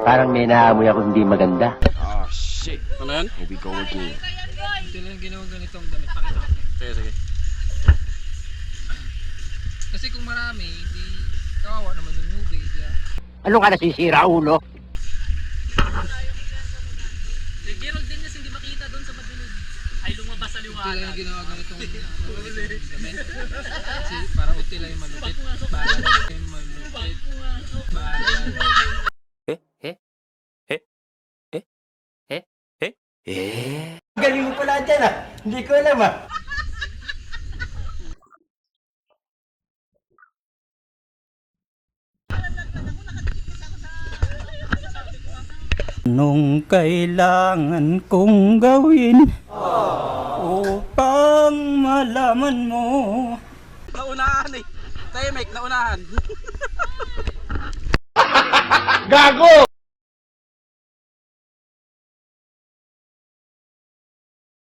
Parang may naamoy ako hindi maganda. Oh, shit. Ano yan? Here we go again. Ito lang yung ginawa ganitong damit. Pakita ko. Sige, sige. Kasi kung marami, di kawawa naman yung movie. Ano ka nasisira, ulo? Si Gerald din hindi makita doon sa madilim. Ay lumabas sa Ito lang liwanag. yung ginawa ganitong damit. Kasi para unti lang yung malupit. Para yung malupit. Galing mo pala dyan ah. Hindi ko alam ah. Anong kailangan kong gawin upang malaman mo? Naunahan eh. Tayo, Mike, naunahan. Gago!